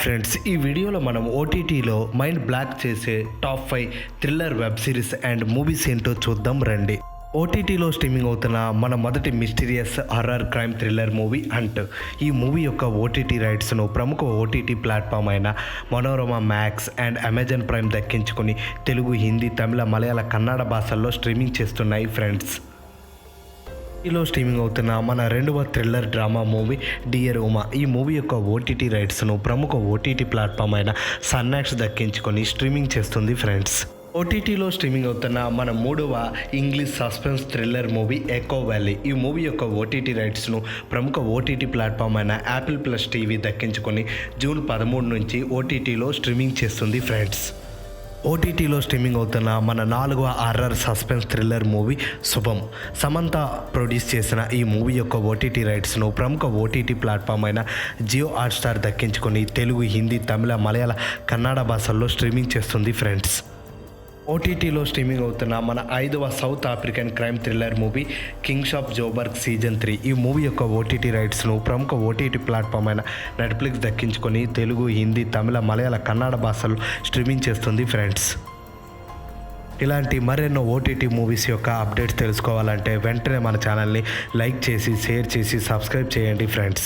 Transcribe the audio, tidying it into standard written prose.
Friends, ఈ వీడియోలో మనం ఓటీటీలో మైండ్ బ్లాక్ చేసే top 5 thriller web series and movies ఏంటో చూద్దాం రండి. ఓటీటీలో స్ట్రీమింగ్ అవుతున్న మన మొదటి mysterious horror crime thriller movie hunt. ఈ మూవీ యొక్క ఓటీటీ రైట్స్ను ప్రముఖ ఓటీటీ ప్లాట్ఫామ్ అయిన Manorama max and Amazon Prime దక్కించుకొని తెలుగు, హిందీ, తమిళ, మలయాళ, కన్నడ భాషల్లో స్ట్రీమింగ్ చేస్తున్నాయి ఫ్రెండ్స్. ఈలో స్ట్రీమింగ్ అవుతున్న మన రెండవ thriller drama movie dear Uma. ఈ మూవీ యొక్క ఓటీటీ రైట్స్ను ప్రముఖ ఓటీటీ ప్లాట్ఫామ్ అయిన సన్నాక్స్ దక్కించుకొని స్ట్రీమింగ్ చేస్తుంది ఫ్రెండ్స్. ఓటీటీలో స్ట్రీమింగ్ అవుతున్న మన మూడవ English suspense thriller movie echo valley. ఈ మూవీ యొక్క ఓటీటీ రైట్స్ను ప్రముఖ ఓటీటీ ప్లాట్ఫామ్ అయిన యాపిల్ ప్లస్ టీవీ దక్కించుకొని జూన్ 13 నుంచి ఓటీటీలో స్ట్రీమింగ్ చేస్తుంది ఫ్రెండ్స్. ఓటీటీలో స్ట్రీమింగ్ అవుతున్న మన 4వ హారర్ సస్పెన్స్ థ్రిల్లర్ మూవీ శుభం. సమంత ప్రొడ్యూస్ చేసిన ఈ మూవీ యొక్క ఓటీటీ రైట్స్ను ప్రముఖ ఓటీటీ ప్లాట్ఫామ్ అయిన జియో హాట్స్టార్ దక్కించుకొని తెలుగు, హిందీ, తమిళ, మలయాళ, కన్నడ భాషల్లో స్ట్రీమింగ్ చేస్తుంది ఫ్రెండ్స్. ఓటీటీలో స్ట్రీమింగ్ అవుతున్న మన 5వ south African crime thriller movie Kings of Joburg season 3. ఈ మూవీ యొక్క ఓటీటీ రైట్స్ను ప్రముఖ ఓటీటీ ప్లాట్ఫామ్ అయిన నెట్ఫ్లిక్స్ దక్కించుకొని తెలుగు, హిందీ, తమిళ, మలయాళ, కన్నడ భాషల్లో స్ట్రీమింగ్ చేస్తుంది ఫ్రెండ్స్. ఇలాంటి మరెన్నో ఓటీటీ మూవీస్ యొక్క అప్డేట్స్ తెలుసుకోవాలంటే వెంటనే మన ఛానల్ని లైక్ చేసి, షేర్ చేసి, సబ్స్క్రైబ్ చేయండి ఫ్రెండ్స్.